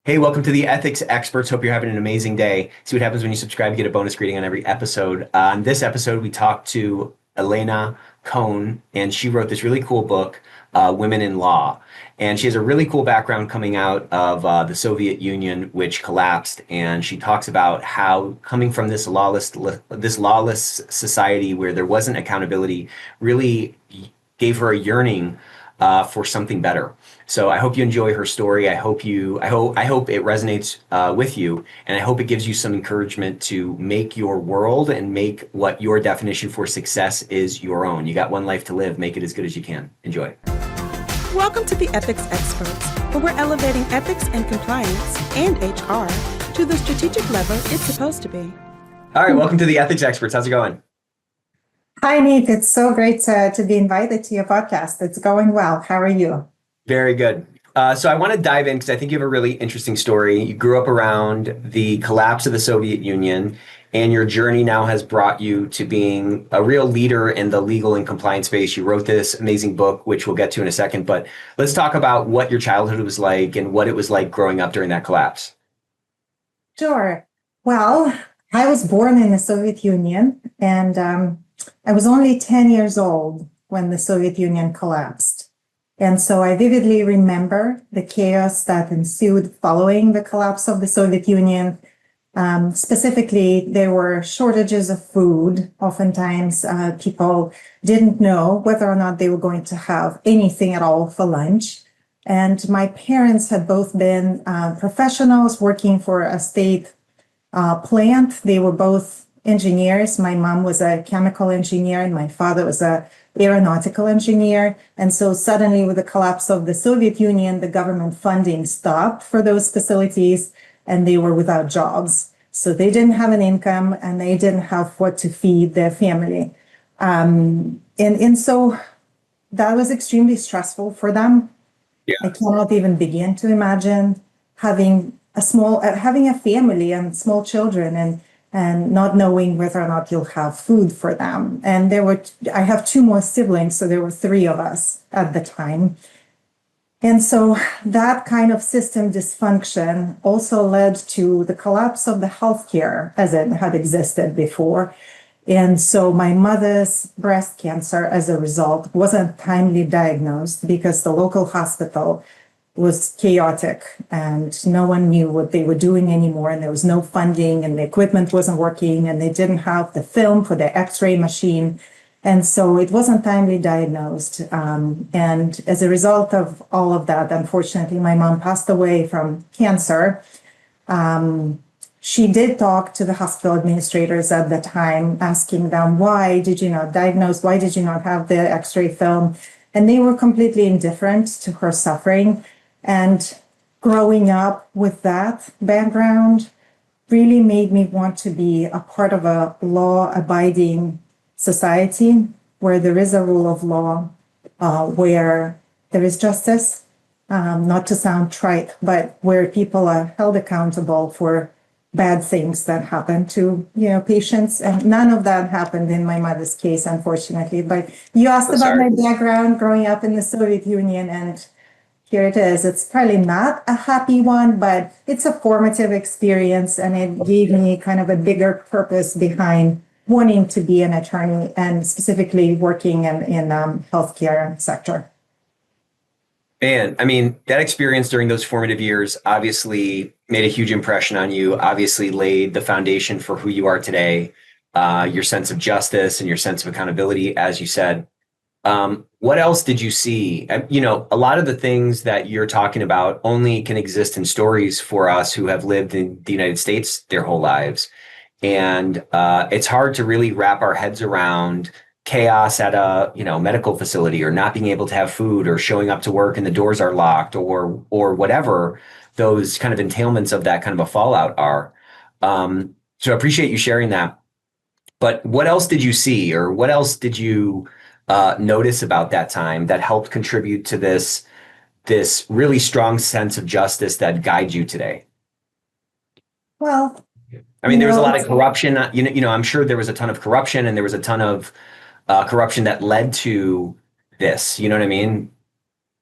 Hey, welcome to the Ethics Experts. Hope you're having an amazing day. See what happens when you subscribe. You get a bonus greeting on every episode. On this episode, we talked to Elena Kohn, and she wrote this really cool book, Women in Law. And she has a really cool background coming out of the Soviet Union, which collapsed. And she talks about how coming from this lawless society where there wasn't accountability really gave her a yearning for something better. So I hope you enjoy her story. I hope it resonates with you, and I hope it gives you some encouragement to make your world and make what your definition for success is your own. You got one life to live. Make it as good as you can. Enjoy. Welcome to the Ethics Experts, where we're elevating ethics and compliance and HR to the strategic level it's supposed to be. All right, welcome to the Ethics Experts. How's it going? Hi, Nick. It's so great to be invited to your podcast. It's going well. How are you? Very good. So I want to dive in because I think you have a really interesting story. You grew up around the collapse of the Soviet Union, and your journey now has brought you to being a real leader in the legal and compliance space. You wrote this amazing book, which we'll get to in a second, but let's talk about what your childhood was like and what it was like growing up during that collapse. Sure. Well, I was born in the Soviet Union, and I was only 10 years old when the Soviet Union collapsed. And so I vividly remember the chaos that ensued following the collapse of the Soviet Union. Specifically, there were shortages of food. Oftentimes, people didn't know whether or not they were going to have anything at all for lunch. And my parents had both been professionals working for a state plant. They were both engineers. My mom was a chemical engineer and my father was a aeronautical engineer. And so suddenly with the collapse of the Soviet Union, the government funding stopped for those facilities and they were without jobs. So they didn't have an income and they didn't have what to feed their family. And so that was extremely stressful for them. Yeah. I cannot even begin to imagine having a family and small children and not knowing whether or not you'll have food for them. And I have two more siblings, so there were three of us at the time. And so that kind of system dysfunction also led to the collapse of the healthcare as it had existed before. And so my mother's breast cancer, as a result, wasn't timely diagnosed because the local hospital was chaotic and no one knew what they were doing anymore, and there was no funding and the equipment wasn't working and they didn't have the film for the x-ray machine. And so it wasn't timely diagnosed. And as a result of all of that, unfortunately, my mom passed away from cancer. She did talk to the hospital administrators at the time, asking them, why did you not diagnose? Why did you not have the x-ray film? And they were completely indifferent to her suffering. And growing up with that background really made me want to be a part of a law-abiding society where there is a rule of law, where there is justice, not to sound trite, but where people are held accountable for bad things that happen to, patients. And none of that happened in my mother's case, unfortunately. But you asked about my background growing up in the Soviet Union, and here it is. It's probably not a happy one, but it's a formative experience, and it gave me kind of a bigger purpose behind wanting to be an attorney and specifically working in healthcare sector. Man, I mean, that experience during those formative years obviously made a huge impression on you, obviously laid the foundation for who you are today, your sense of justice and your sense of accountability, as you said. What else did you see? A lot of the things that you're talking about only can exist in stories for us who have lived in the United States their whole lives. And it's hard to really wrap our heads around chaos at a medical facility, or not being able to have food, or showing up to work and the doors are locked, or whatever those kind of entailments of that kind of a fallout are. So I appreciate you sharing that. But what else did you see, or what else did you notice about that time that helped contribute to this really strong sense of justice that guides you today? Well, I mean, there was a lot of corruption. I'm sure there was a ton of corruption, and there was a ton of corruption that led to this. You know what I mean?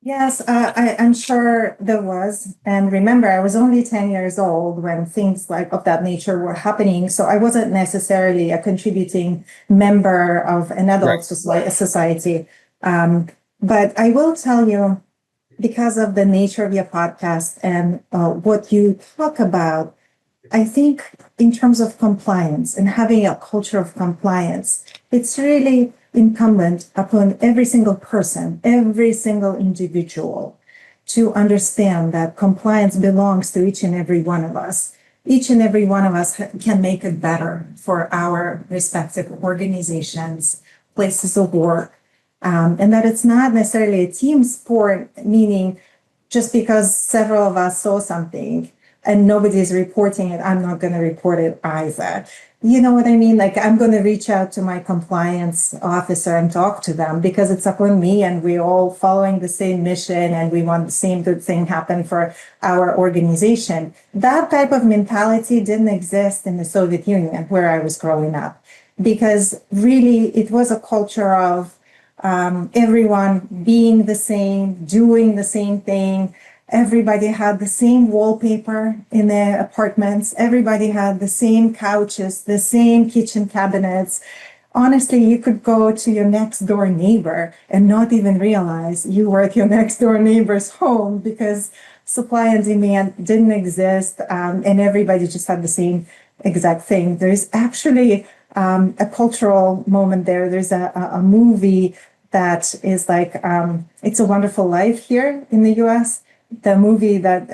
Yes, I'm sure there was. And remember, I was only 10 years old when things like of that nature were happening. So I wasn't necessarily a contributing member of an Right. adult society. Um, but I will tell you, because of the nature of your podcast and what you talk about, I think in terms of compliance and having a culture of compliance, it's really incumbent upon every single person, every single individual to understand that compliance belongs to each and every one of us. Each and every one of us can make it better for our respective organizations, places of work, and that it's not necessarily a team sport, meaning just because several of us saw something and nobody's reporting it, I'm not going to report it either. You know what I mean? Like, I'm going to reach out to my compliance officer and talk to them because it's upon me and we're all following the same mission and we want the same good thing happen for our organization. That type of mentality didn't exist in the Soviet Union where I was growing up because really it was a culture of everyone being the same, doing the same thing. Everybody had the same wallpaper in their apartments. Everybody had the same couches, the same kitchen cabinets. Honestly, you could go to your next door neighbor and not even realize you were at your next door neighbor's home because supply and demand didn't exist, and everybody just had the same exact thing. There's actually a cultural moment there. There's a movie that is like It's a Wonderful Life here in the US. The movie that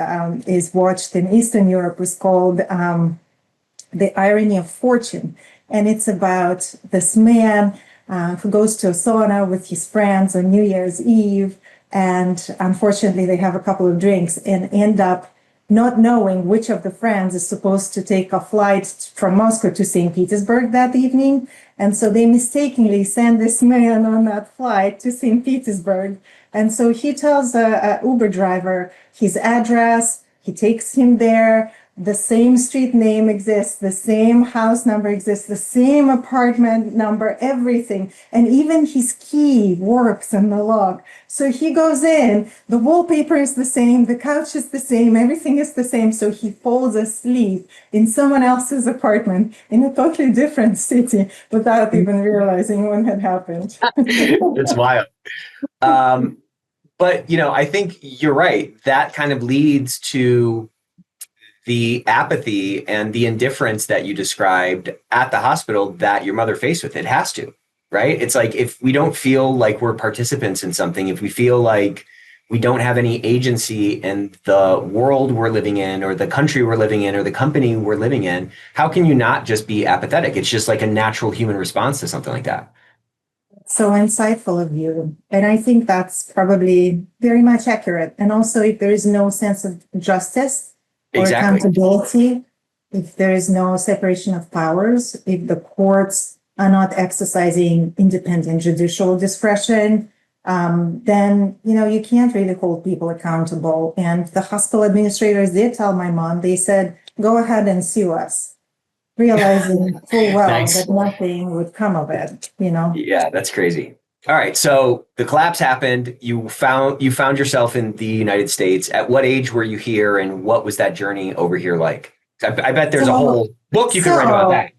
is watched in Eastern Europe was called The Irony of Fortune. And it's about this man who goes to a sauna with his friends on New Year's Eve. And unfortunately, they have a couple of drinks and end up not knowing which of the friends is supposed to take a flight from Moscow to St. Petersburg that evening. And so they mistakenly send this man on that flight to St. Petersburg. And so he tells a Uber driver his address, he takes him there. The same street name exists, the same house number exists, the same apartment number, everything. And even his key works in the lock. So he goes in, the wallpaper is the same, the couch is the same, everything is the same. So he falls asleep in someone else's apartment in a totally different city without even realizing what had happened. It's wild. But, I think you're right. That kind of leads to the apathy and the indifference that you described at the hospital that your mother faced with. It has to, right? It's like if we don't feel like we're participants in something, if we feel like we don't have any agency in the world we're living in or the country we're living in or the company we're living in, how can you not just be apathetic? It's just like a natural human response to something like that. So insightful of you. And I think that's probably very much accurate. And also, if there is no sense of justice or Exactly. accountability, if there is no separation of powers, if the courts are not exercising independent judicial discretion, then you can't really hold people accountable. And the hospital administrators did tell my mom, they said, "Go ahead and sue us," realizing full well Nice. that nothing would come of it. Yeah, that's crazy. All right, so the collapse happened. You found yourself in the United States. At what age were you here, and what was that journey over here like? I bet there's a whole book you could write about that.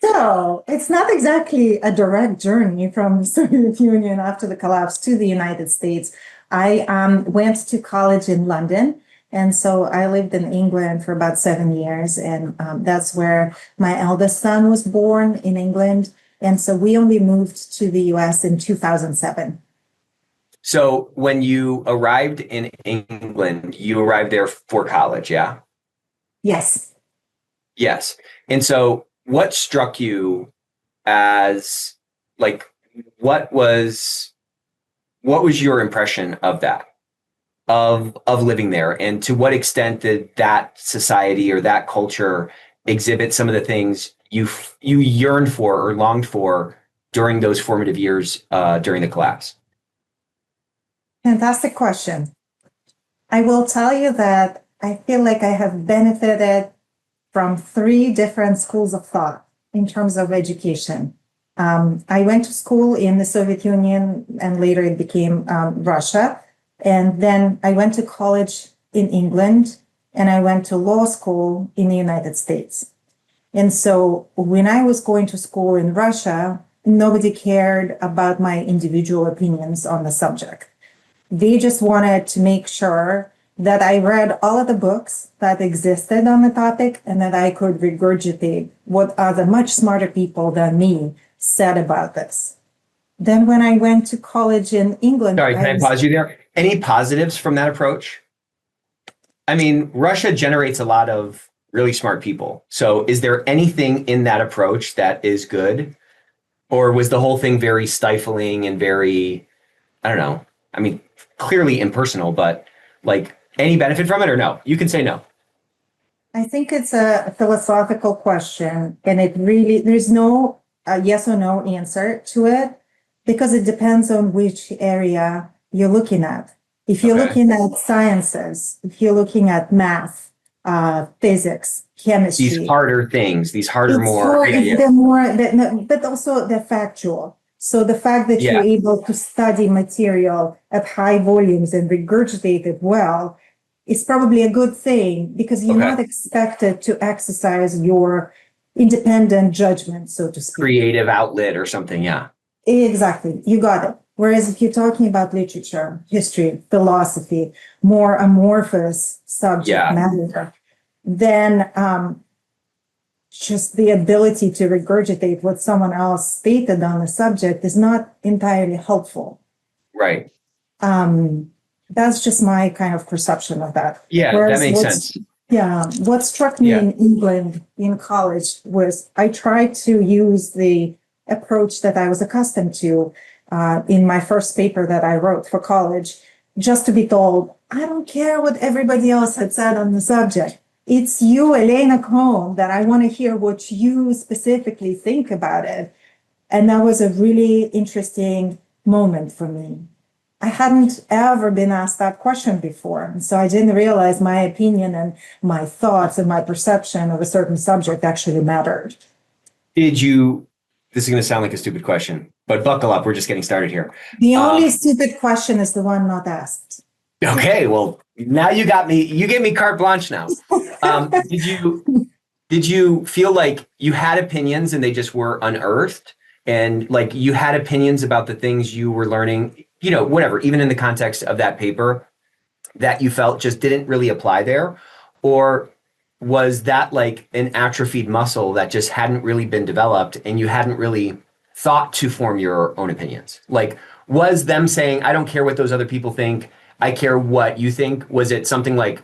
So it's not exactly a direct journey from the Soviet Union after the collapse to the United States. I went to college in London. And so I lived in England for about 7 years. And that's where my eldest son was born, in England. And so we only moved to the US in 2007. So when you arrived in England, you arrived there for college, yeah? Yes. Yes. And so what struck you as like what was your impression of that? Of living there, and to what extent did that society or that culture exhibit some of the things you yearned for or longed for during those formative years during the collapse? Fantastic question. I will tell you that I feel like I have benefited from three different schools of thought in terms of education. I went to school in the Soviet Union and later it became Russia. And then I went to college in England and I went to law school in the United States. And so when I was going to school in Russia, nobody cared about my individual opinions on the subject. They just wanted to make sure that I read all of the books that existed on the topic and that I could regurgitate what other much smarter people than me said about this. Then when I went to college in England. Sorry, can I pause you there? Any positives from that approach? I mean, Russia generates a lot of really smart people. So is there anything in that approach that is good? Or was the whole thing very stifling and very, I don't know, I mean, clearly impersonal, but like any benefit from it or no? You can say no. I think it's a philosophical question, and it really, there's no yes or no answer to it because it depends on which area you're looking at. If you're looking at sciences, if you're looking at math, physics, chemistry. These harder things, these harder, but also they're factual. So the fact that you're able to study material at high volumes and regurgitate it well is probably a good thing because you're not expected to exercise your independent judgment, so to speak. Creative outlet or something, yeah. Exactly, you got it. Whereas if you're talking about literature, history, philosophy, more amorphous subject matter, then just the ability to regurgitate what someone else stated on the subject is not entirely helpful. Right. That's just my kind of perception of that. Yeah, that makes sense. Yeah. What struck me in England in college was I tried to use the approach that I was accustomed to in my first paper that I wrote for college, just to be told, I don't care what everybody else had said on the subject. It's you, Elena Kohn, that I want to hear what you specifically think about it. And that was a really interesting moment for me. I hadn't ever been asked that question before. And so I didn't realize my opinion and my thoughts and my perception of a certain subject actually mattered. This is going to sound like a stupid question, but buckle up. We're just getting started here. The only stupid question is the one not asked. Okay, well, now you got me. You gave me carte blanche now. Did you feel like you had opinions and they just were unearthed? And like you had opinions about the things you were learning, you know, whatever, even in the context of that paper that you felt just didn't really apply there? Or was that like an atrophied muscle that just hadn't really been developed and you hadn't really thought to form your own opinions? Like, was them saying, I don't care what those other people think, I care what you think? Was it something like,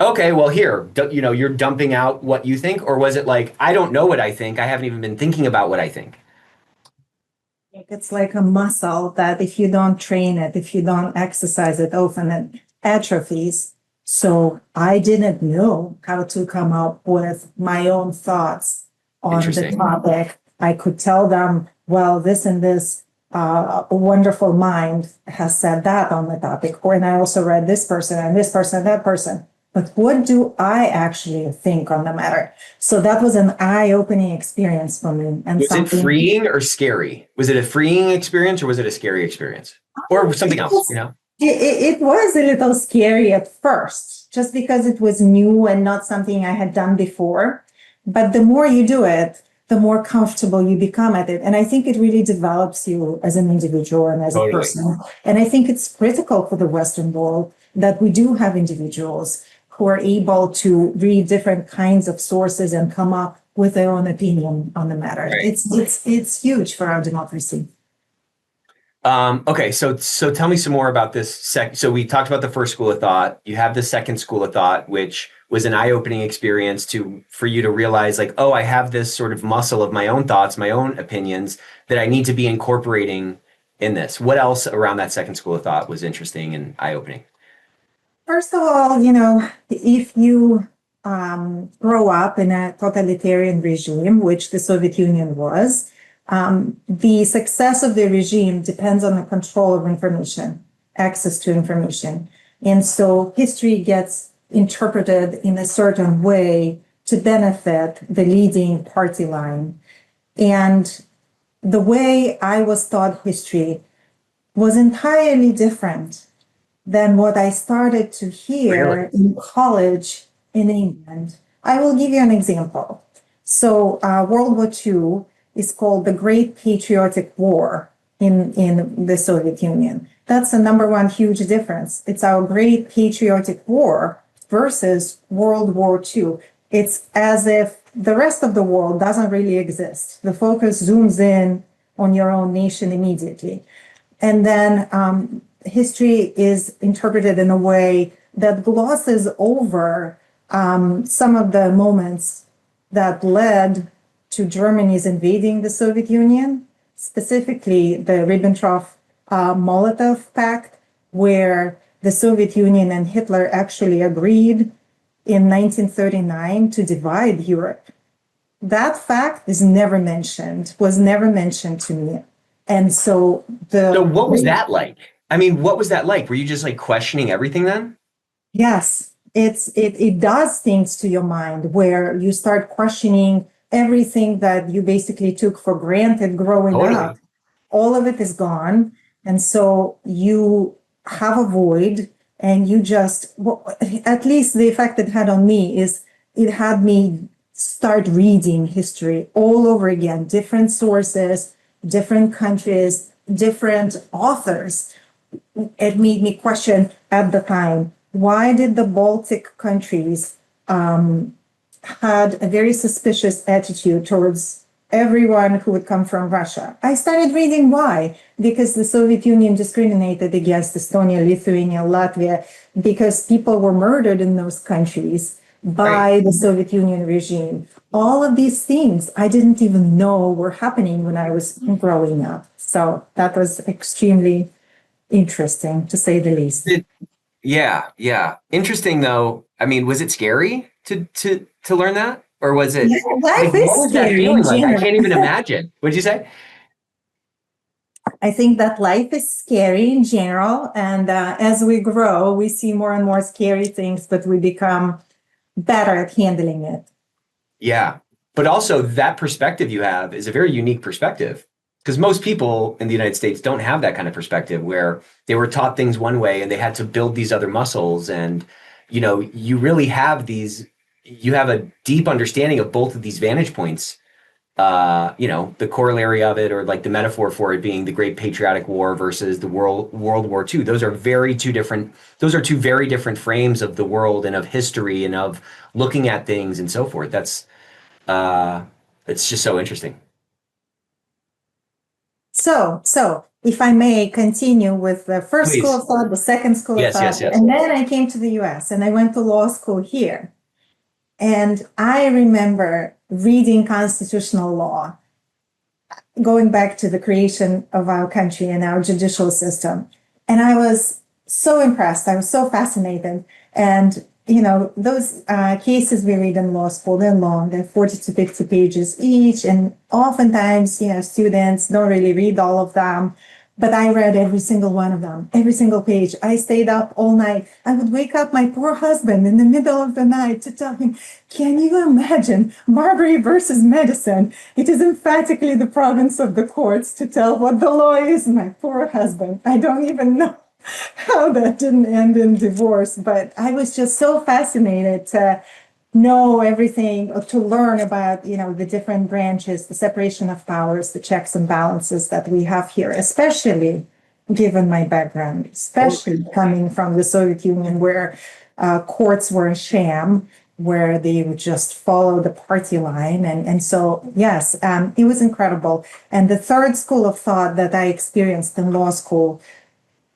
okay, well, here, you're dumping out what you think? Or was it like, I don't know what I think, I haven't even been thinking about what I think? It's like a muscle that if you don't train it, if you don't exercise it often, it atrophies. So I didn't know how to come up with my own thoughts on the topic. I could tell them, well, this and this wonderful mind has said that on the topic. Or, and I also read this person and this person and that person. But what do I actually think on the matter? So that was an eye-opening experience for me. And was it freeing or scary? Was it a freeing experience or was it a scary experience? Or something else, you know? It was a little scary at first, just because it was new and not something I had done before. But the more you do it, the more comfortable you become at it. And I think it really develops you as an individual and as a person. And I think it's critical for the Western world that we do have individuals who are able to read different kinds of sources and come up with their own opinion on the matter. Right. It's huge for our democracy. Okay, so tell me some more about this. So we talked about the first school of thought. You have the second school of thought, which was an eye-opening experience for you to realize, like, oh, I have this sort of muscle of my own thoughts, my own opinions that I need to be incorporating in this. What else around that second school of thought was interesting and eye-opening? First of all, if you grow up in a totalitarian regime, which the Soviet Union was, the success of the regime depends on the control of information, access to information. And so history gets interpreted in a certain way to benefit the leading party line. And the way I was taught history was entirely different than what I started to hear Really? in college in England. I will give you an example. So, World War II is called the Great Patriotic War in the Soviet Union. That's the number one huge difference. It's our Great Patriotic War versus World War II. It's as if the rest of the world doesn't really exist. The focus zooms in on your own nation immediately. And then history is interpreted in a way that glosses over some of the moments that led to Germany's invading the Soviet Union, specifically the Ribbentrop-Molotov Pact, where the Soviet Union and Hitler actually agreed in 1939 to divide Europe. That fact is never mentioned, was never mentioned to me. And so So what was that like? I mean, what was that like? Were you just like questioning everything then? yes, it does things to your mind where you start questioning everything that you basically took for granted growing up. Totally. All of it is gone. And so you have a void and you just, well, at least the effect it had on me is it had me start reading history all over again, different sources, different countries, different authors. It made me question at the time, why did the Baltic countries had a very suspicious attitude towards everyone who would come from Russia? I started reading why. Because the Soviet Union discriminated against Estonia, Lithuania, Latvia, because people were murdered in those countries by Right. the Soviet Union regime. All of these things I didn't even know were happening when I was growing up. So that was extremely interesting, to say the least. Yeah, yeah. Interesting though. I mean, was it scary to learn that? Or was it Yeah, life like what is was that scary in feeling like? I general. can't even imagine. What'd you say? I think that life is scary in general. And as we grow, we see more and more scary things, but we become better at handling it. Yeah. But also that perspective you have is a very unique perspective because most people in the United States don't have that kind of perspective where they were taught things one way and they had to build these other muscles. And, you really have you have a deep understanding of both of these vantage points. The corollary of it or like the metaphor for it being the Great Patriotic War versus the World War II. Those are two very different frames of the world and of history and of looking at things and so forth. Uh, it's just so interesting. So if I may continue with the first school Please. of thought, the second school of Yes, thought, yes, yes. and then I came to the US and I went to law school here. And I remember reading constitutional law, going back to the creation of our country and our judicial system. And I was so impressed. I was so fascinated. And, those cases we read in law school, they're long, they're 40 to 50 pages each. And oftentimes, students don't really read all of them. But I read every single one of them, every single page. I stayed up all night. I would wake up my poor husband in the middle of the night to tell him, can you imagine Marbury versus Madison? It is emphatically the province of the courts to tell what the law is. My poor husband. I don't even know how that didn't end in divorce, but I was just so fascinated to know everything, or to learn about, the different branches, the separation of powers, the checks and balances that we have here, especially given my background, especially coming from the Soviet Union, where courts were a sham, where they would just follow the party line. And so, yes, it was incredible. And the third school of thought that I experienced in law school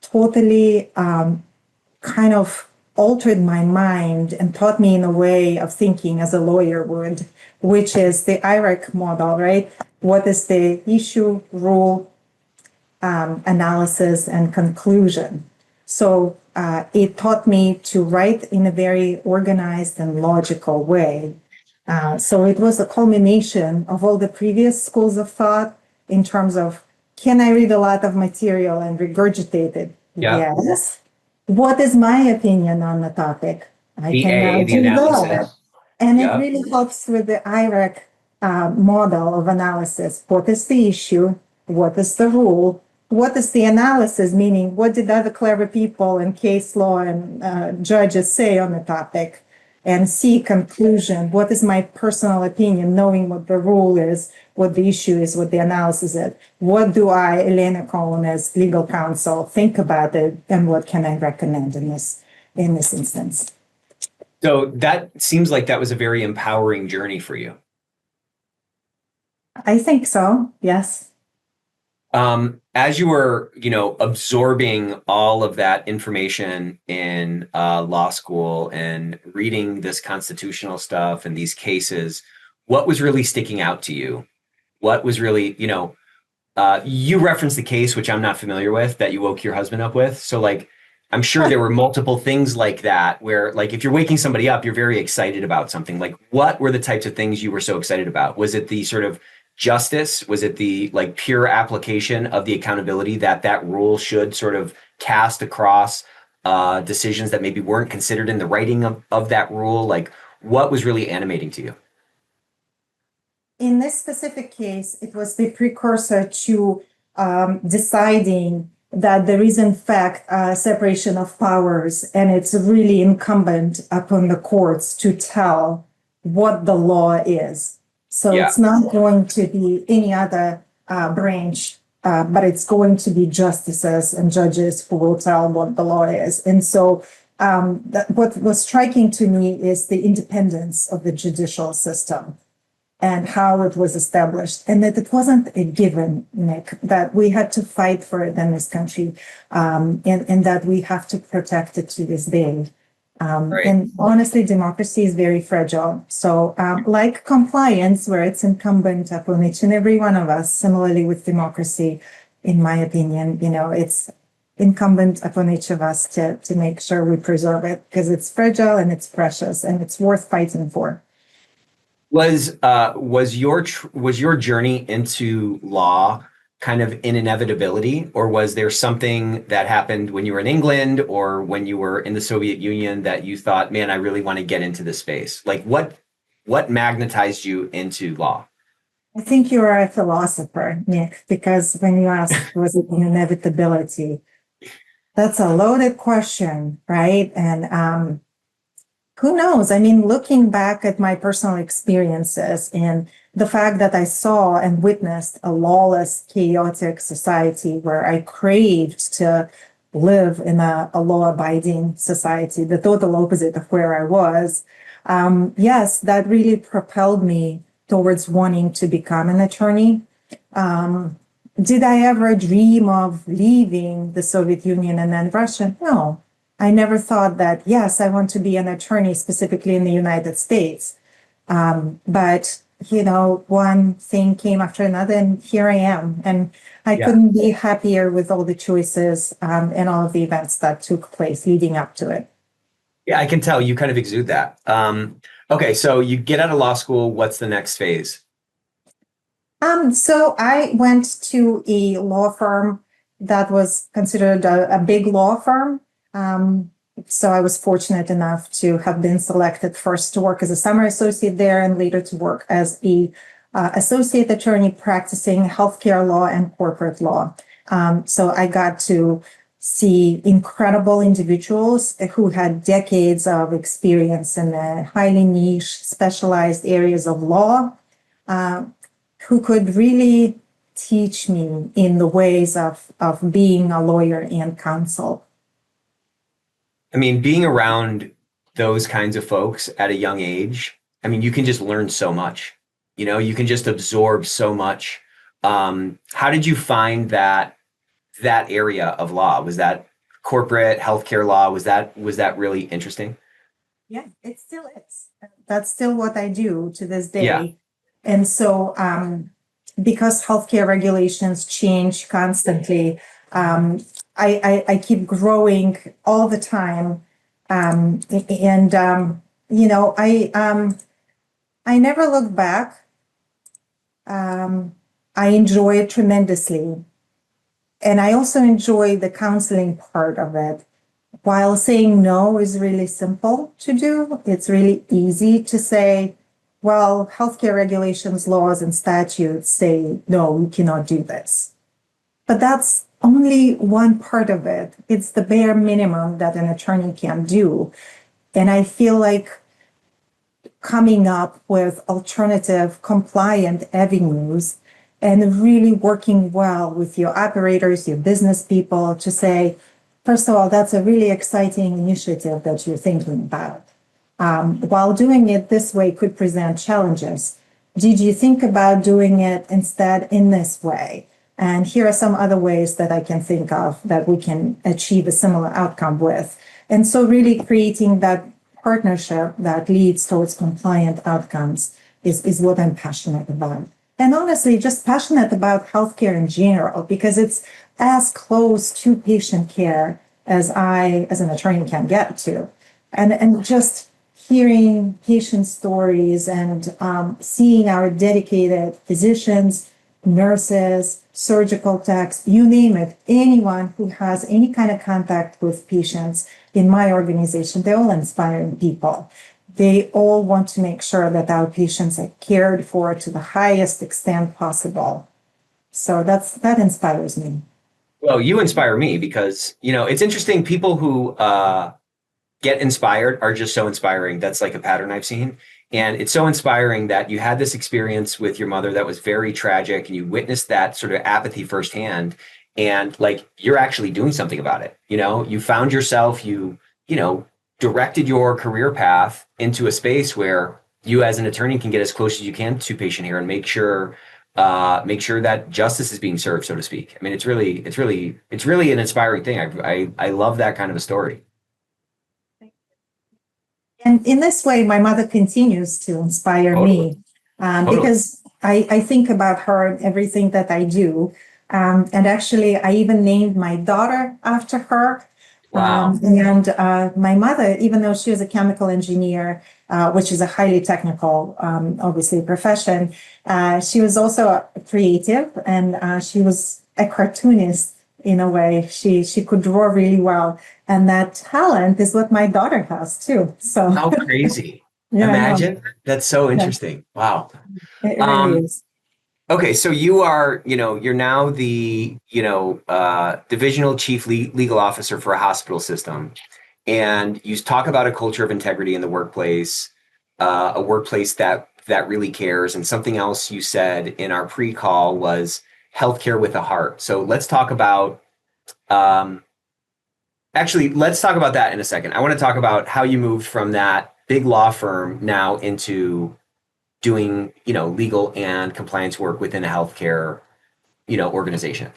totally kind of altered my mind and taught me in a way of thinking as a lawyer would, which is the IRAC model, right? What is the issue, rule, analysis, and conclusion? So it taught me to write in a very organized and logical way. So it was a culmination of all the previous schools of thought in terms of, can I read a lot of material and regurgitate it? Yeah. Yes. What is my opinion on the topic? I The can now A, the do that. analysis. And it Yeah. really helps with the IRAC model of analysis. What is the issue? What is the rule? what is the analysis, meaning what did other clever people in case law and judges say on the topic, and C, conclusion, what is my personal opinion, knowing what the rule is, what the issue is, what the analysis is. What do I, Elena Kohn, as legal counsel, think about it, and what can I recommend in this instance? So that seems like that was a very empowering journey for you. I think so, yes. As you were, absorbing all of that information in law school and reading this constitutional stuff and these cases, what was really sticking out to you? What was really, you referenced the case, which I'm not familiar with, that you woke your husband up with. So like, I'm sure there were multiple things like that where, like, if you're waking somebody up, you're very excited about something. Like, what were the types of things you were so excited about? Was it the sort of justice? Was it the like pure application of the accountability that rule should sort of cast across decisions that maybe weren't considered in the writing of that rule? Like, what was really animating to you? In this specific case, it was the precursor to deciding that there is in fact a separation of powers, and it's really incumbent upon the courts to tell what the law is. So it's not going to be any other branch, but it's going to be justices and judges who will tell what the law is. And so what was striking to me is the independence of the judicial system and how it was established, and that it wasn't a given, Nick, that we had to fight for it in this country, and that we have to protect it to this day. Right. And honestly, democracy is very fragile. So like compliance, where it's incumbent upon each and every one of us, similarly with democracy, in my opinion, it's incumbent upon each of us to make sure we preserve it, because it's fragile and it's precious and it's worth fighting for. Was your journey into law kind of an inevitability, or was there something that happened when you were in England or when you were in the Soviet Union that you thought, man, I really want to get into this space? Like what magnetized you into law? I think you are a philosopher, Nick, because when you ask, was it an inevitability? That's a loaded question, right? And who knows? I mean, looking back at my personal experiences and the fact that I saw and witnessed a lawless, chaotic society where I craved to live in a law-abiding society, the total opposite of where I was, yes, that really propelled me towards wanting to become an attorney. Did I ever dream of leaving the Soviet Union and then Russia? No. I never thought that, yes, I want to be an attorney specifically in the United States. But, one thing came after another, and here I am. And I couldn't be happier with all the choices and all of the events that took place leading up to it. Yeah, I can tell you kind of exude that. Okay, so you get out of law school. What's the next phase? So I went to a law firm that was considered a big law firm. So I was fortunate enough to have been selected first to work as a summer associate there, and later to work as a associate attorney practicing healthcare law and corporate law. So I got to see incredible individuals who had decades of experience in the highly niche, specialized areas of law, who could really teach me in the ways of being a lawyer and counsel. I mean, being around those kinds of folks at a young age, I mean, you can just learn so much. You can just absorb so much. How did you find that area of law? Was that corporate healthcare law? Was that really interesting? Yeah, it still is. That's still what I do to this day. Yeah. And so because healthcare regulations change constantly, I keep growing all the time. I never look back. I enjoy it tremendously. And I also enjoy the counseling part of it. While saying no is really simple to do, it's really easy to say, well, healthcare regulations, laws, and statutes say, no, we cannot do this. But that's only one part of it. It's the bare minimum that an attorney can do. And I feel like coming up with alternative compliant avenues and really working well with your operators, your business people to say, first of all, that's a really exciting initiative that you're thinking about. While doing it this way could present challenges. Did you think about doing it instead in this way? And here are some other ways that I can think of that we can achieve a similar outcome with. And so really creating that partnership that leads towards compliant outcomes is what I'm passionate about. And honestly, just passionate about healthcare in general, because it's as close to patient care as I, as an attorney, can get to. And just hearing patient stories and seeing our dedicated physicians, nurses, surgical techs, you name it, anyone who has any kind of contact with patients in my organization, they're all inspiring people. They all want to make sure that our patients are cared for to the highest extent possible. So that inspires me. Well, you inspire me because, it's interesting. People who get inspired are just so inspiring. That's like a pattern I've seen. And it's so inspiring that you had this experience with your mother that was very tragic and you witnessed that sort of apathy firsthand. And like, you're actually doing something about it. You found yourself, directed your career path into a space where you as an attorney can get as close as you can to patient care and make sure that justice is being served, so to speak. I mean, it's really an inspiring thing. I love that kind of a story. And in this way, my mother continues to inspire Totally. me Totally. because I think about her and everything that I do. And actually, I even named my daughter after her. Wow. And my mother, even though she was a chemical engineer, which is a highly technical, obviously, profession, she was also a creative and she was a cartoonist in a way. She could draw really well. And that talent is what my daughter has too. So How crazy. yeah, Imagine. That's so yeah, interesting. Wow. it really Um, is. okay, so you are, you're now the, divisional chief legal officer for a hospital system. And you talk about a culture of integrity in the workplace, a workplace that really cares. And something else you said in our pre-call was healthcare with a heart. So let's talk about, let's talk about that in a second. I want to talk about how you moved from that big law firm now into doing, legal and compliance work within a healthcare, organization.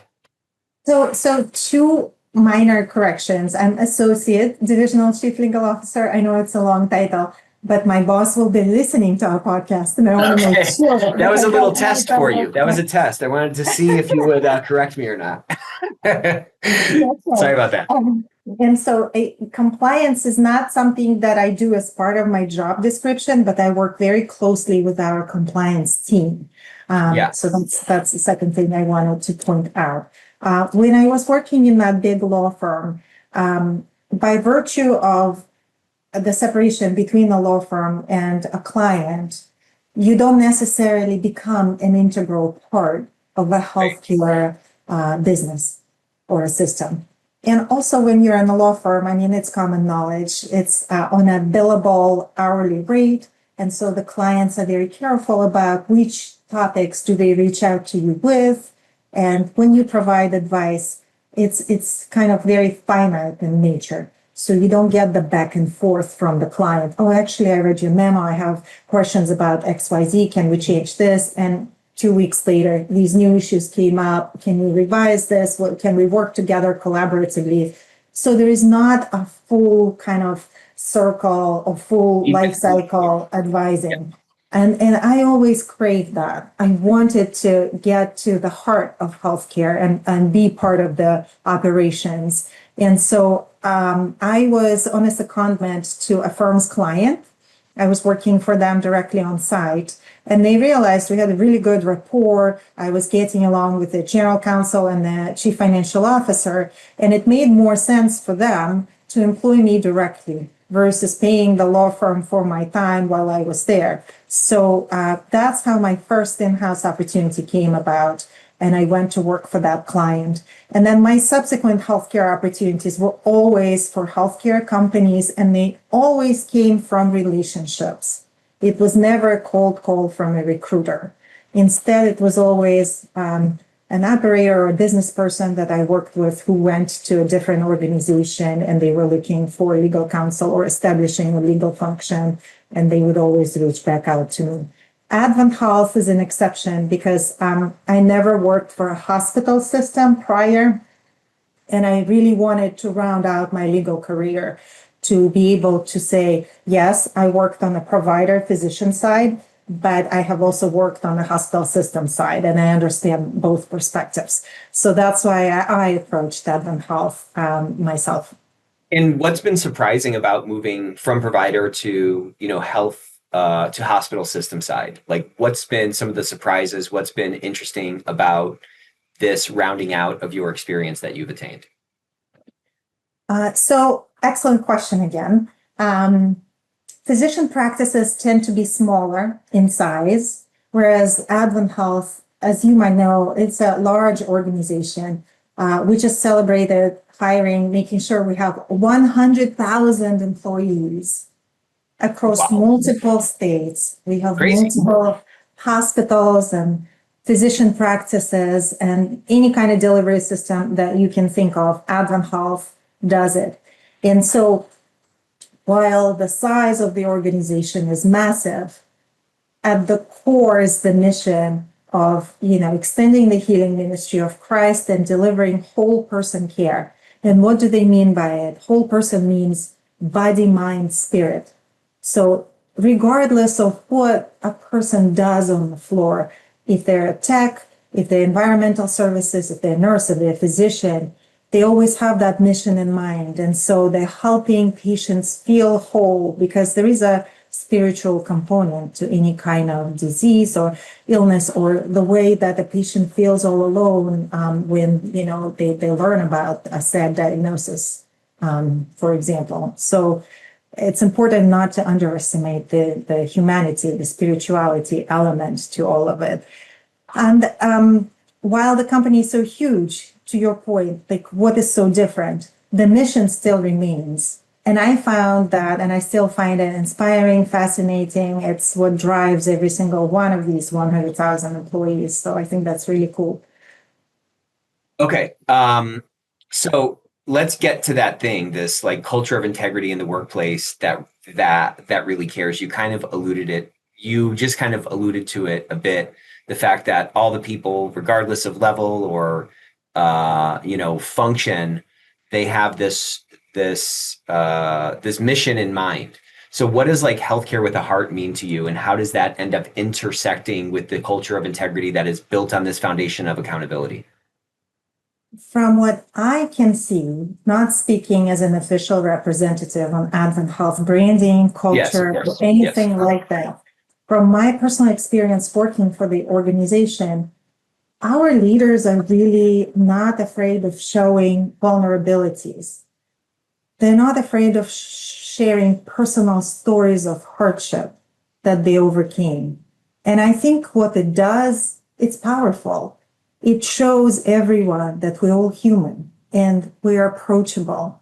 So two minor corrections. I'm associate divisional chief legal officer. I know it's a long title, but my boss will be listening to our podcast, and I want to make sure That was a little I test for you. That was a test. I wanted to see if you would correct me or not. Sorry about that. And so compliance is not something that I do as part of my job description, but I work very closely with our compliance team. Yeah. So that's the second thing I wanted to point out. When I was working in that big law firm, by virtue of the separation between a law firm and a client, you don't necessarily become an integral part of a healthcare business or a system. And also when you're in a law firm, I mean, it's common knowledge, it's on a billable hourly rate. And so the clients are very careful about which topics do they reach out to you with. And when you provide advice, it's kind of very finite in nature. So you don't get the back and forth from the client. Oh, actually, I read your memo. I have questions about XYZ. Can we change this? And 2 weeks later, these new issues came up. Can we revise this? Can we work together collaboratively? So there is not a full kind of circle or full life cycle advising. And I always craved that. I wanted to get to the heart of healthcare and be part of the operations. And so I was on a secondment to a firm's client. I was working for them directly on site, and they realized we had a really good rapport. I was getting along with the general counsel and the chief financial officer, and it made more sense for them to employ me directly versus paying the law firm for my time while I was there. So that's how my first in-house opportunity came about. and I went to work for that client. And then my subsequent healthcare opportunities were always for healthcare companies, and they always came from relationships. It was never a cold call from a recruiter. Instead, it was always an operator or a business person that I worked with who went to a different organization and they were looking for legal counsel or establishing a legal function, and they would always reach back out to me. AdventHealth is an exception because I never worked for a hospital system prior, and I really wanted to round out my legal career to be able to say, yes, I worked on the provider physician side, but I have also worked on the hospital system side, and I understand both perspectives. So that's why I approached AdventHealth myself. And what's been surprising about moving from provider to, health to hospital system side? Like, what's been some of the surprises? What's been interesting about this rounding out of your experience that you've attained? So excellent question again. Physician practices tend to be smaller in size, whereas AdventHealth, as you might know, it's a large organization. We just celebrated hiring, making sure we have 100,000 employees across multiple states. We have multiple hospitals and physician practices and any kind of delivery system that you can think of. AdventHealth does it. And so while the size of the organization is massive, at the core is the mission of, extending the healing ministry of Christ and delivering whole person care. And what do they mean by it? Whole person means body, mind, spirit. So regardless of what a person does on the floor, if they're a tech, if they're environmental services, if they're a nurse, if they're a physician, they always have that mission in mind. And so they're helping patients feel whole because there is a spiritual component to any kind of disease or illness, or the way that the patient feels all alone when, they learn about a sad diagnosis, for example. So it's important not to underestimate the humanity, the spirituality element to all of it. And while the company is so huge, to your point, like what is so different? The mission still remains. And I found that, and I still find it inspiring, fascinating. It's what drives every single one of these 100,000 employees. So I think that's really cool. Okay. So let's get to that thing, this like culture of integrity in the workplace that really cares. You kind of alluded it. You just kind of alluded to it a bit. The fact that all the people, regardless of level or function, they have this mission in mind. So what does like healthcare with a heart mean to you, and how does that end up intersecting with the culture of integrity that is built on this foundation of accountability? From what I can see, not speaking as an official representative on AdventHealth branding, culture, or anything like that, from my personal experience working for the organization, our leaders are really not afraid of showing vulnerabilities. They're not afraid of sharing personal stories of hardship that they overcame. And I think what it does, it's powerful. It shows everyone that we're all human and we're approachable.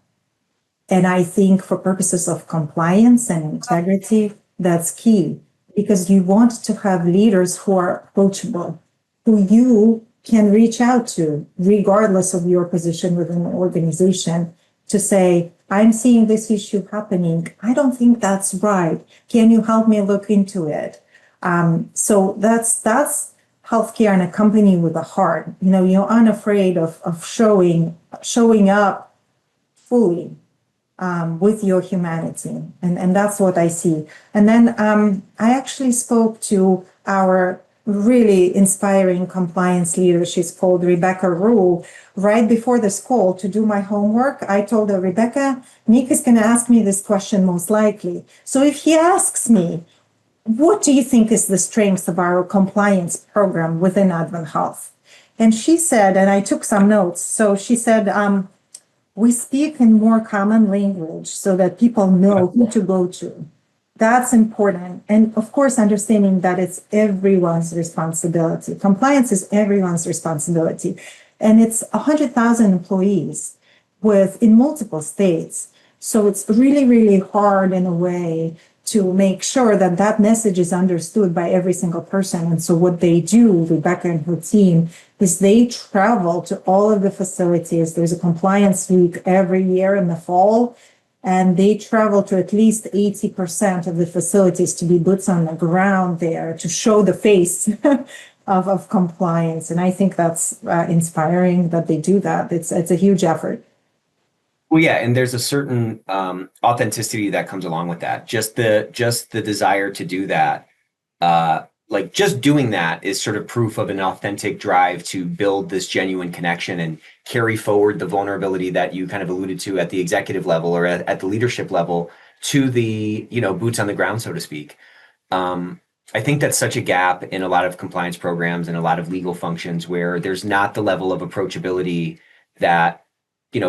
And I think for purposes of compliance and integrity, that's key, because you want to have leaders who are approachable, who you can reach out to, regardless of your position within the organization, to say, I'm seeing this issue happening. I don't think that's right. Can you help me look into it? So that's healthcare in a company with a heart. You're unafraid of showing up fully with your humanity. And that's what I see. And then I actually spoke to our really inspiring compliance leader. She's called Rebecca Rule. Right before this call, to do my homework, I told her, Rebecca, Nick is going to ask me this question most likely. So if he asks me, what do you think is the strength of our compliance program within AdventHealth? And she said, and I took some notes. So she said, we speak in more common language so that people know who to go to. That's important. And of course, understanding that it's everyone's responsibility. Compliance is everyone's responsibility. And it's 100,000 employees in multiple states. So it's really, really hard in a way to make sure that that message is understood by every single person. And so what they do, Rebecca and her team, is they travel to all of the facilities. There's a compliance week every year in the fall, and they travel to at least 80% of the facilities to be boots on the ground there to show the face of compliance. And I think that's inspiring that they do that. It's a huge effort. Well, yeah, and there's a certain authenticity that comes along with that. Just the desire to do that, like just doing that is sort of proof of an authentic drive to build this genuine connection and carry forward the vulnerability that you kind of alluded to at the executive level or at the leadership level to the, boots on the ground, so to speak. I think that's such a gap in a lot of compliance programs and a lot of legal functions where there's not the level of approachability that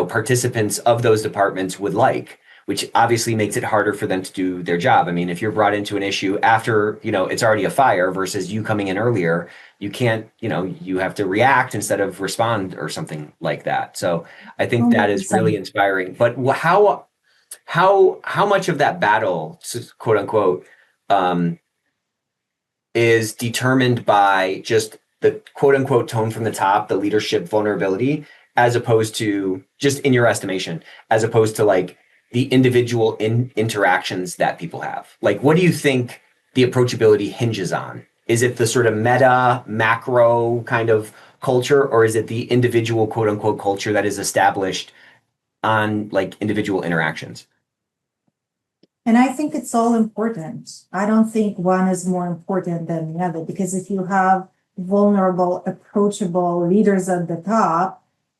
participants of those departments would like, which obviously makes it harder for them to do their job. I mean, if you're brought into an issue after, it's already a fire versus you coming in earlier, you can't, you have to react instead of respond or something like that. So I think that is really inspiring. But how much of that battle, quote unquote, is determined by just the quote unquote tone from the top, the leadership vulnerability, as opposed to, just in your estimation, as opposed to like the individual interactions that people have? Like, what do you think the approachability hinges on? Is it the sort of meta, macro kind of culture, or is it the individual quote unquote culture that is established on like individual interactions? And I think it's all important. I don't think one is more important than the other, because if you have vulnerable, approachable leaders at the top,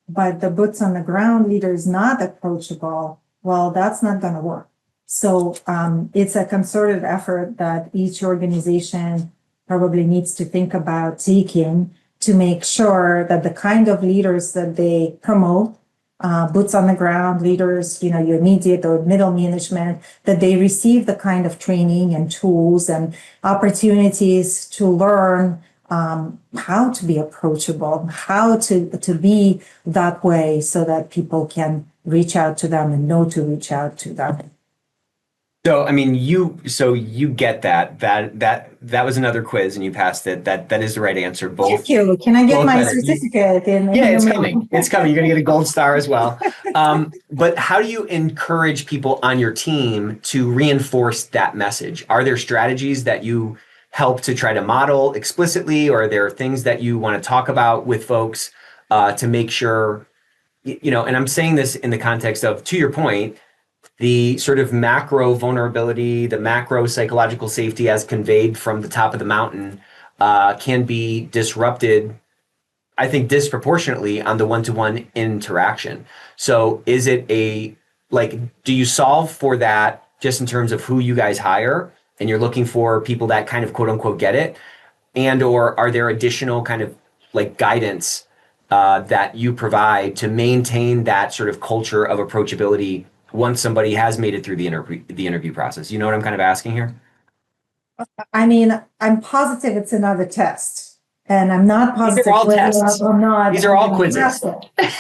but the boots on the ground leader is not approachable, well, that's not going to work. So it's a concerted effort that each organization probably needs to think about taking to make sure that the kind of leaders that they promote, boots on the ground leaders, your immediate or middle management, that they receive the kind of training and tools and opportunities to learn how to be approachable, how to be that way so that people can reach out to them and know to reach out to them. So, I mean, you get that was another quiz and you passed it. That is the right answer. Both. Thank you. Can I get my certificate? It's coming. It's coming. You're going to get a gold star as well. But how do you encourage people on your team to reinforce that message? Are there strategies that you help to try to model explicitly, or are there things that you want to talk about with folks to make sure, and I'm saying this in the context of, to your point, the sort of macro vulnerability, the macro psychological safety as conveyed from the top of the mountain can be disrupted, I think, disproportionately on the one-to-one interaction. So is it do you solve for that just in terms of who you guys hire, and you're looking for people that kind of quote unquote get it? And or are there additional kind of like guidance that you provide to maintain that sort of culture of approachability once somebody has made it through the interview process? You know what I'm kind of asking here? I mean, I'm positive it's another test, and I'm not positive. These are all tests. These are all quizzes.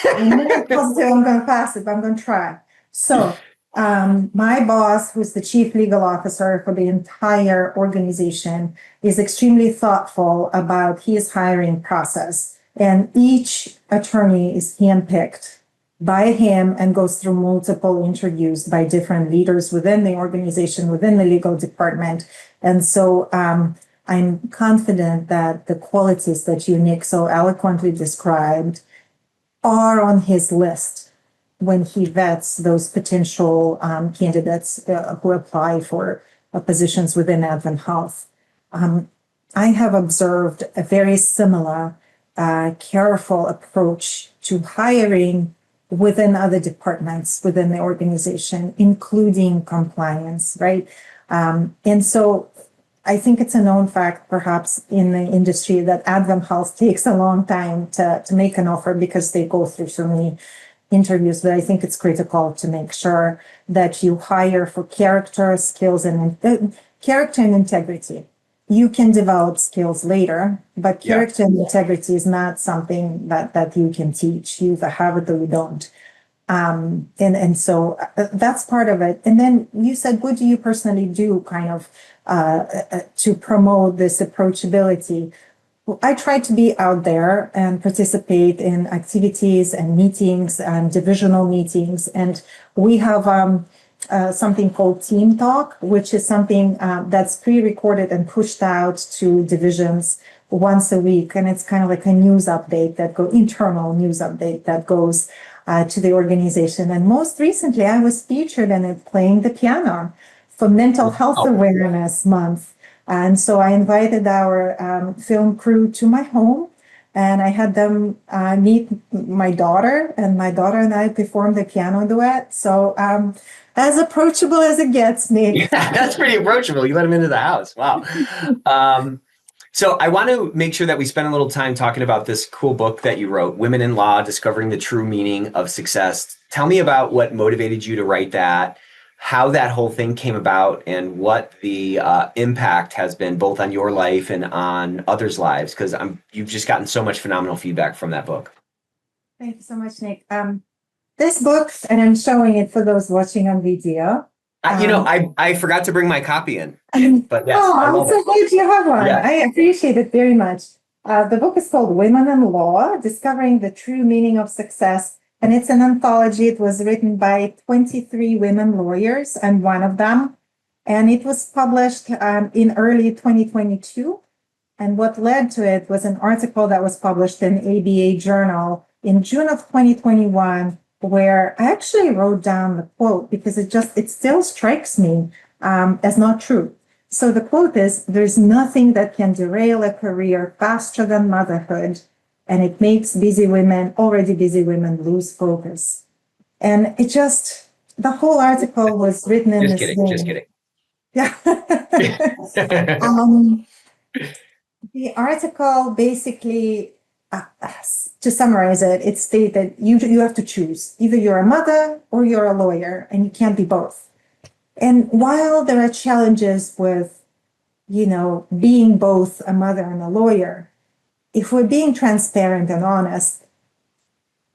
I'm not positive I'm going to pass it, but I'm going to try. So my boss, who's the chief legal officer for the entire organization, is extremely thoughtful about his hiring process. And each attorney is handpicked by him and goes through multiple interviews by different leaders within the organization, within the legal department. And so I'm confident that the qualities that you, Nick, so eloquently described are on his list when he vets those potential candidates who apply for positions within AdventHealth. I have observed a very similar, careful approach to hiring within other departments within the organization, including compliance, right? And so I think it's a known fact, perhaps in the industry, that AdventHealth takes a long time to make an offer because they go through so many interviews, but I think it's critical to make sure that you hire for character, skills, and character and integrity. You can develop skills later, but Yeah. character and integrity is not something that you can teach. You either have it or you don't. And so that's part of it. And then you said, what do you personally do kind of to promote this approachability? Well, I try to be out there and participate in activities and meetings and divisional meetings. And we have something called Team Talk, which is something that's pre-recorded and pushed out to divisions once a week. And it's kind of like a news update internal news update that goes to the organization. And most recently, I was featured in it playing the piano for Mental Health Awareness Month. And so I invited our film crew to my home, and I had them meet my daughter, and my daughter and I performed a piano duet. So as approachable as it gets, Nick. Yeah, that's pretty approachable. You let him into the house. Wow. So I want to make sure that we spend a little time talking about this cool book that you wrote, Women in Law, Discovering the True Meaning of Success. Tell me about what motivated you to write that, how that whole thing came about, and what the impact has been both on your life and on others' lives, because you've just gotten so much phenomenal feedback from that book. Thank you so much, Nick. This book, and I'm showing it for those watching on video. I forgot to bring my copy in, but yes, I'm so glad you have one. Yeah. I appreciate it very much. The book is called Women in Law, Discovering the True Meaning of Success. And it's an anthology. It was written by 23 women lawyers. I'm one of them. And it was published in early 2022. And what led to it was an article that was published in ABA Journal in June of 2021, where I actually wrote down the quote because it still strikes me as not true. So the quote is, "There's nothing that can derail a career faster than motherhood, and it makes already busy women lose focus." And the whole article was written in Just kidding. Yeah. The article basically, to summarize it, it stated you have to choose. Either you're a mother or you're a lawyer, and you can't be both. And while there are challenges with, being both a mother and a lawyer, if we're being transparent and honest,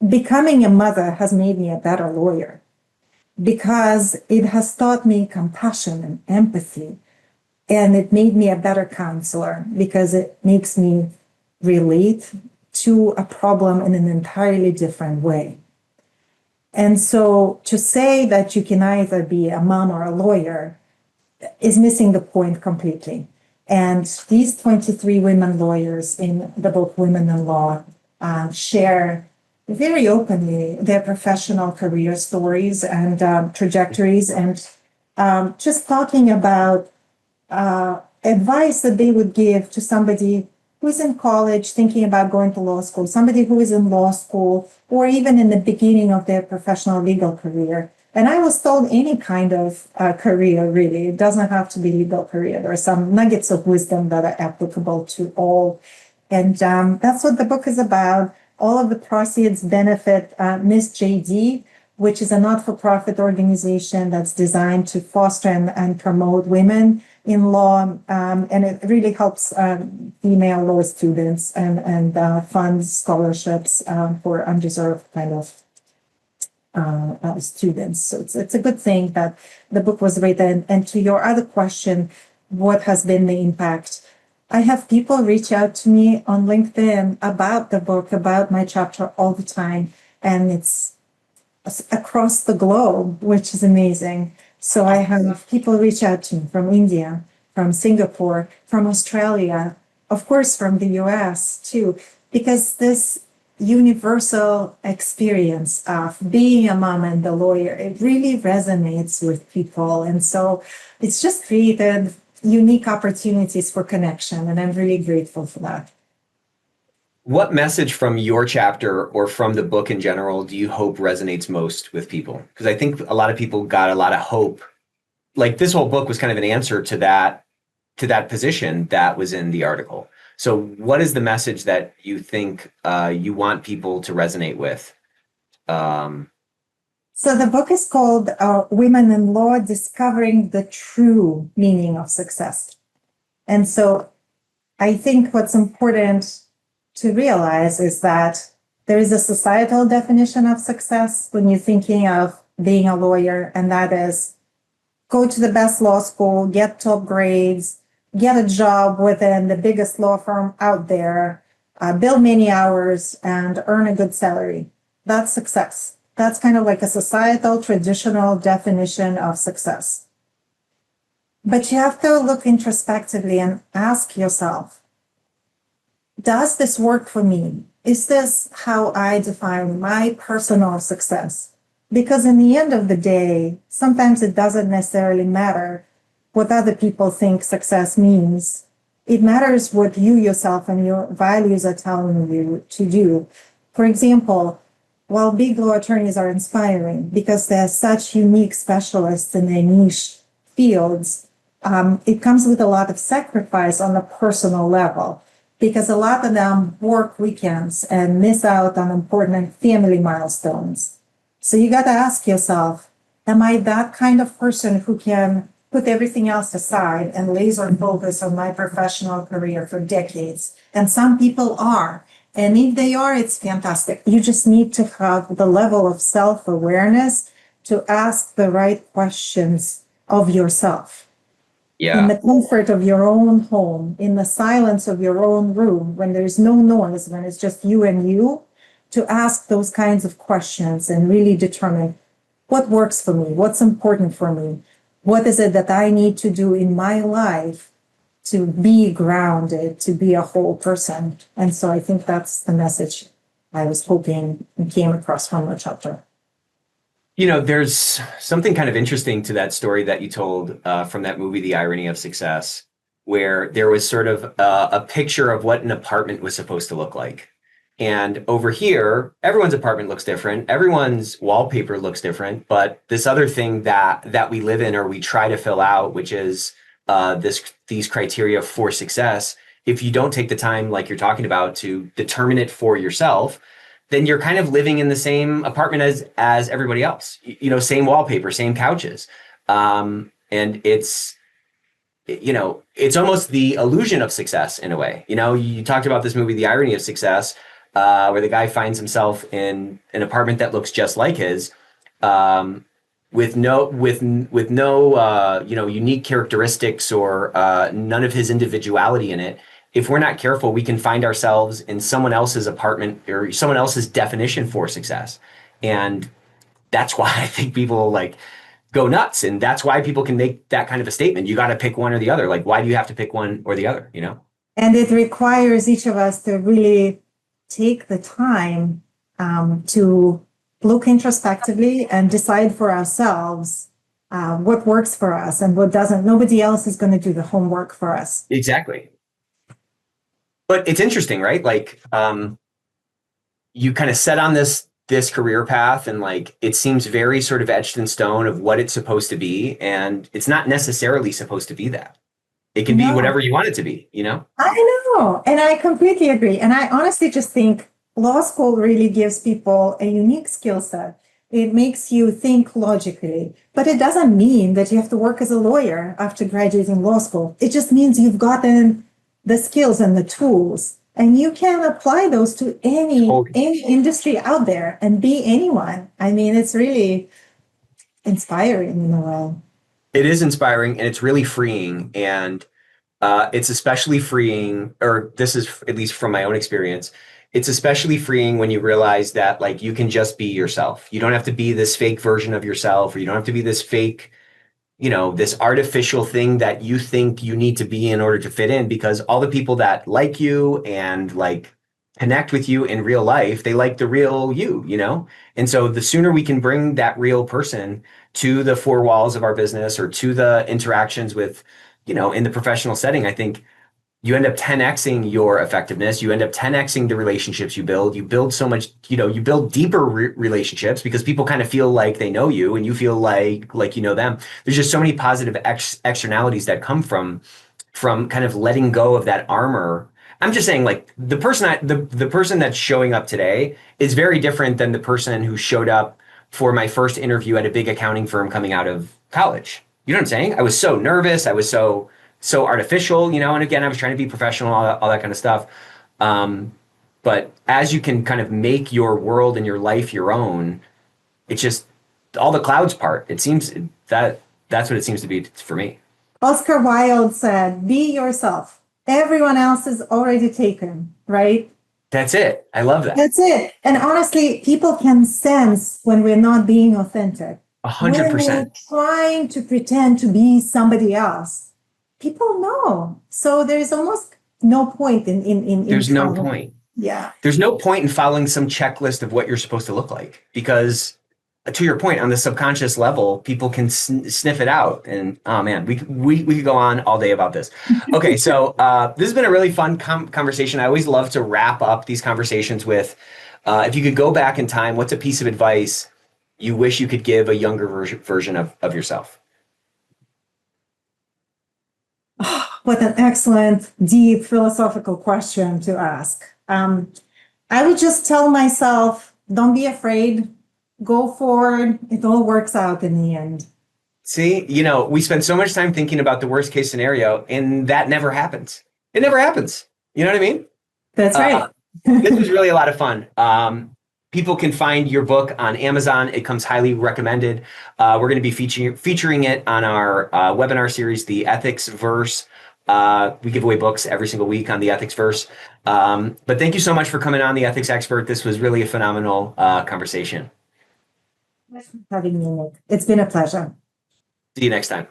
becoming a mother has made me a better lawyer because it has taught me compassion and empathy. And it made me a better counselor because it makes me relate to a problem in an entirely different way. And so to say that you can either be a mom or a lawyer is missing the point completely. And these 23 women lawyers in the book Women in Law share very openly their professional career stories and trajectories, and just talking about advice that they would give to somebody who's in college thinking about going to law school, somebody who is in law school, or even in the beginning of their professional legal career. And I was told any kind of career, really. It doesn't have to be legal career. There are some nuggets of wisdom that are applicable to all. And that's what the book is about. All of the proceeds benefit Miss JD, which is a not-for-profit organization that's designed to foster and promote women in law. And it really helps female law students and funds scholarships for undeserved kind of students. So it's a good thing that the book was written. And to your other question, what has been the impact? I have people reach out to me on LinkedIn about the book, about my chapter all the time. And it's across the globe, which is amazing. So I have people reach out to me from India, from Singapore, from Australia, of course, from the US too, because this universal experience of being a mom and a lawyer, it really resonates with people. And so it's just created unique opportunities for connection. And I'm really grateful for that. What message from your chapter or from the book in general do you hope resonates most with people? Because I think a lot of people got a lot of hope. Like this whole book was kind of an answer to that position that was in the article. So what is the message that you think you want people to resonate with? Um, So the book is called Women in Law Discovering the True Meaning of Success. And so I think what's important to realize is that there is a societal definition of success when you're thinking of being a lawyer, and that is go to the best law school, get top grades, get a job within the biggest law firm out there, bill many hours, and earn a good salary. That's success. That's kind of like a societal, traditional definition of success. But you have to look introspectively and ask yourself, does this work for me? Is this how I define my personal success? Because in the end of the day, sometimes it doesn't necessarily matter what other people think success means. It matters what you yourself and your values are telling you to do. For example, while big law attorneys are inspiring because they're such unique specialists in their niche fields, it comes with a lot of sacrifice on a personal level because a lot of them work weekends and miss out on important family milestones. So you got to ask yourself, am I that kind of person who can put everything else aside and laser focus on my professional career for decades? And some people are. And if they are, it's fantastic. You just need to have the level of self-awareness to ask the right questions of yourself. In yeah. the comfort of your own home, in the silence of your own room, when there's no noise, when it's just you and you, to ask those kinds of questions and really determine what works for me, what's important for me, what is it that I need to do in my life to be grounded, to be a whole person. And so I think that's the message I was hoping and came across from the chapter. You know, there's something kind of interesting to that story that you told from that movie, The Irony of Success, where there was sort of a picture of what an apartment was supposed to look like. And over here, everyone's apartment looks different. Everyone's wallpaper looks different. But this other thing that we live in or we try to fill out, which is these criteria for success, if you don't take the time, like you're talking about, to determine it for yourself, then you're kind of living in the same apartment as everybody else. You know, same wallpaper, same couches, and it's almost the illusion of success in a way. You know, you talked about this movie, The Irony of Success, where the guy finds himself in an apartment that looks just like his. With no unique characteristics or none of his individuality in it. If we're not careful, we can find ourselves in someone else's apartment or someone else's definition for success. And that's why I think people like go nuts. And that's why people can make that kind of a statement. You got to pick one or the other. Like, why do you have to pick one or the other, you know? And it requires each of us to really take the time to look introspectively and decide for ourselves what works for us and what doesn't. Nobody else is going to do the homework for us. Exactly. But it's interesting, right? Like, you kind of set on this career path and like, it seems very sort of etched in stone of what it's supposed to be. And it's not necessarily supposed to be that. It can be whatever you want it to be, you know? I know. And I completely agree. And I honestly just think law school really gives people a unique skill set. It makes you think logically, but it doesn't mean that you have to work as a lawyer after graduating law school. It just means you've gotten the skills and the tools, and you can apply those to any industry out there and be anyone. I mean, it's really inspiring in a way. It is inspiring and it's really freeing. And it's especially freeing, or this is at least from my own experience, it's especially freeing when you realize that like you can just be yourself. You don't have to be this fake version of yourself, or you don't have to be this fake, this artificial thing that you think you need to be in order to fit in, because all the people that like you and like connect with you in real life, they like the real you. And so the sooner we can bring that real person to the four walls of our business or to the interactions with, in the professional setting, I think you end up 10xing your effectiveness. You end up 10xing the relationships you build. You build so much, you build deeper relationships because people kind of feel like they know you and you feel like you know them. There's just so many positive externalities that come from kind of letting go of that armor. I'm just saying, like the person that's showing up today is very different than the person who showed up for my first interview at a big accounting firm coming out of college. You know what I'm saying? I was so nervous. I was so artificial, you know. And again, I was trying to be professional, all that kind of stuff. But as you can kind of make your world and your life your own, it's just all the clouds part. It seems that's what it seems to be for me. Oscar Wilde said, be yourself. Everyone else is already taken, right? That's it. I love that. That's it. And honestly, people can sense when we're not being authentic. 100%. When we're trying to pretend to be somebody else, people know. So there's almost no point in There's no point. Yeah. There's no point in following some checklist of what you're supposed to look like, because to your point, on the subconscious level, people can sniff it out. And oh man, we could go on all day about this. Okay, so this has been a really fun conversation. I always love to wrap up these conversations with, if you could go back in time, what's a piece of advice you wish you could give a younger version of yourself? What an excellent, deep philosophical question to ask. I would just tell myself, don't be afraid. Go forward. It all works out in the end. See, you know, we spend so much time thinking about the worst case scenario, and that never happens. It never happens. You know what I mean? That's right. This was really a lot of fun. People can find your book on Amazon. It comes highly recommended. We're going to be featuring it on our webinar series, the Ethics Verse. We give away books every single week on the Ethics Verse. But thank you so much for coming on, the Ethics Expert. This was really a phenomenal conversation. Thanks for having me, Nick. It's been a pleasure. See you next time.